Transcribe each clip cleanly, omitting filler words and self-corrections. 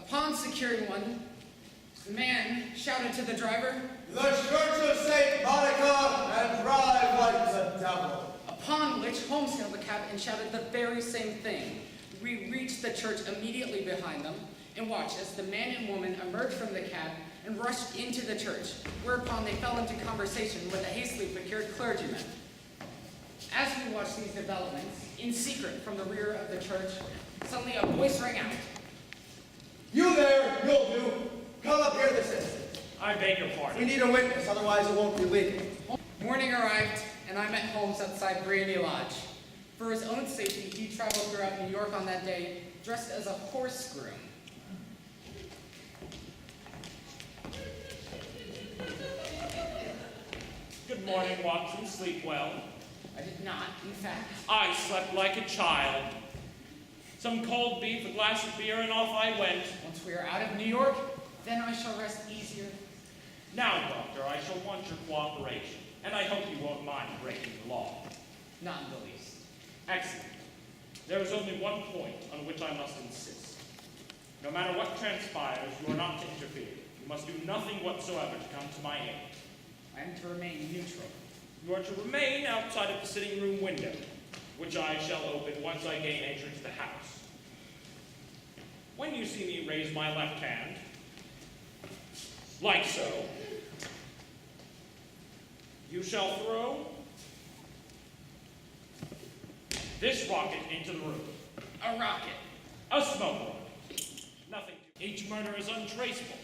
Upon securing one, the man shouted to the driver, "The Church of St. Monica, and drive like the devil." Upon which Holmes hailed the cab and shouted the very same thing. We reached the church immediately behind them and watched as the man and woman emerged from the cab and rushed into the church, whereupon they fell into conversation with a hastily procured clergyman. As we watched these developments, in secret from the rear of the church, suddenly a voice rang out. "You there, you'll do. Come up here this instant. I beg your pardon. We need a witness, otherwise it won't be legal." Morning arrived, and I met Holmes outside Briony Lodge. For his own safety, he traveled throughout New York on that day, dressed as a horse groom. Good morning, Watson. Sleep well? I did not, in fact. I slept like a child. Some cold beef, a glass of beer, and off I went. Once we are out of New York, then I shall rest easier. Now, Doctor, I shall want your cooperation, and I hope you won't mind breaking the law. Not in the least. Excellent. There is only one point on which I must insist. No matter what transpires, you are not to interfere. You must do nothing whatsoever to come to my aid. I am to remain neutral. You are to remain outside of the sitting room window, which I shall open once I gain entry to the house. When you see me raise my left hand, like so, you shall throw this rocket into the room. A rocket. A smoke rocket. Nothing. Each murder is untraceable,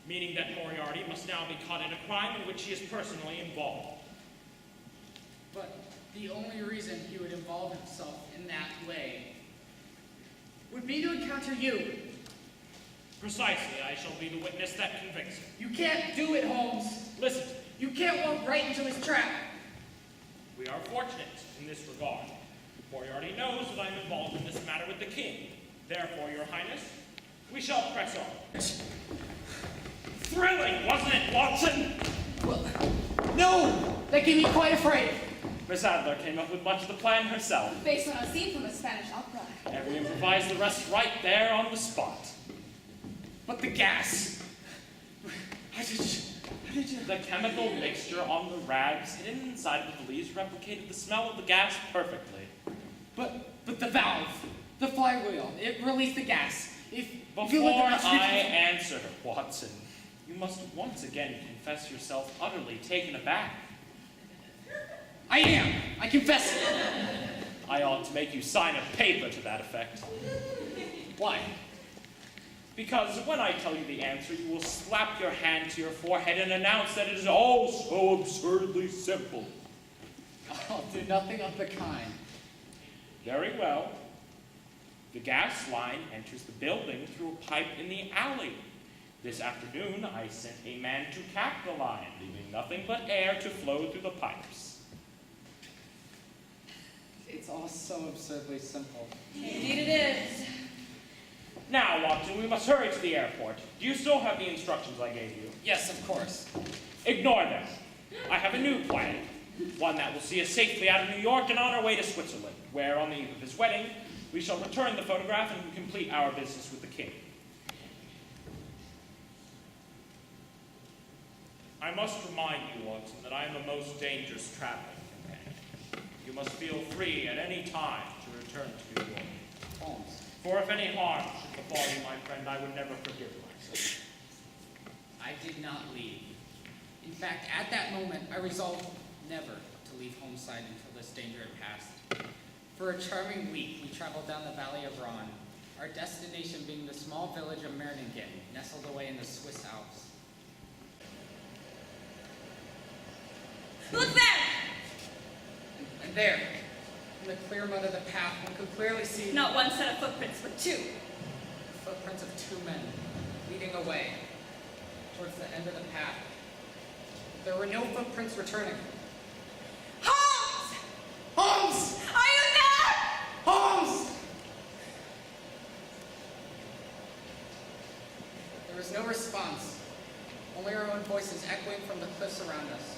meaning that Moriarty must now be caught in a crime in which he is personally involved. But the only reason he would involve himself in that way would be to encounter you. Precisely, I shall be the witness that convicts him. You can't do it, Holmes. Listen, You can't walk right into his trap. we are fortunate in this regard. Moriarty knows that I am involved in this matter with the king. Therefore, your highness, we shall press on. Thrilling, wasn't it, Watson? Well, no! That gave me quite afraid. Miss Adler came up with much of the plan herself. Based on a scene from a Spanish opera. And we improvised the rest right there on the spot. But the gas. How did you... The chemical mixture on the rags hidden inside of the valise replicated the smell of the gas perfectly. But the valve, the flywheel, it released the gas. If you look Before at the I answer, Watson, you must once again confess yourself utterly taken aback. I am. I confess it. I ought to make you sign a paper to that effect. Why? Because when I tell you the answer, you will slap your hand to your forehead and announce that it is all so absurdly simple. I'll do nothing of the kind. Very well. The gas line enters the building through a pipe in the alley. This afternoon, I sent a man to cap the line, leaving nothing but air to flow through the pipes. It's all so absurdly simple. Indeed it is. Now, Watson, we must hurry to the airport. Do you still have the instructions I gave you? Yes, of course. Ignore them. I have a new plan. One that will see us safely out of New York and on our way to Switzerland, where, on the eve of his wedding, we shall return the photograph and complete our business with the king. I must remind you, Watson, that I am a most dangerous traveling companion. You must feel free at any time to return to New York. Holmes. For if any harm should befall you, my friend, I would never forgive myself. I did not leave. In fact, at that moment, I resolved never to leave Homeside until this danger had passed. For a charming week, we traveled down the valley of Rhone, our destination being the small village of Meiringen, nestled away in the Swiss Alps. Look there! And there, in the clear mud of the path, one could clearly see Not one set of footprints, but two. the footprints of two men leading away towards the end of the path. There were no footprints returning. Holmes! Holmes! Are you there? Holmes! There was no response, only our own voices echoing from the cliffs around us.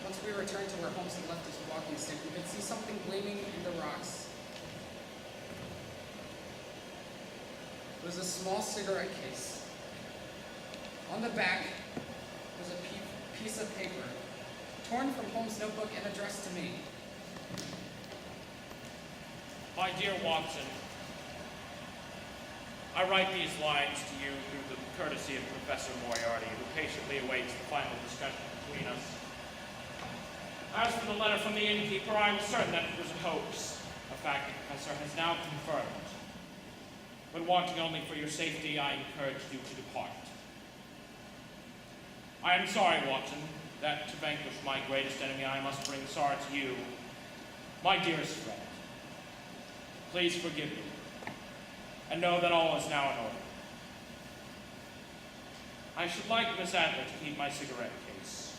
Once we returned to where Holmes had left his walking stick, we could see something gleaming in the rocks. was a small cigarette case. On the back was a piece of paper, torn from Holmes' notebook and addressed to me. My dear Watson, I write these lines to you through the courtesy of Professor Moriarty, who patiently awaits the final discussion between us. As for the letter from the innkeeper, I was certain that it was a hoax, a fact the professor has now confirmed. But wanting only for your safety, I encouraged you to depart. I am sorry, Watson, that to vanquish my greatest enemy, I must bring sorrow to you, my dearest friend. Please forgive me, and know that all is now in order. I should like Miss Adler to keep my cigarette case.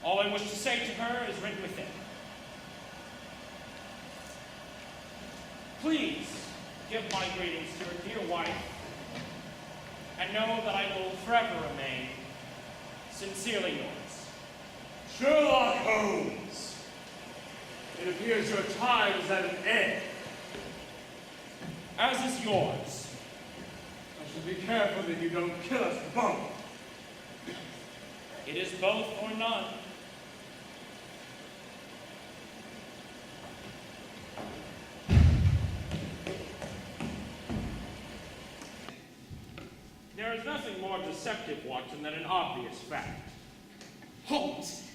All I wish to say to her is written within. Please give my greetings to your dear wife, and know that I will forever remain sincerely yours. Sherlock Holmes! It appears your time is at an end. As is yours. I should be careful that you don't kill us both. It is both or none. There is nothing more deceptive, Watson, than an obvious fact. Holmes,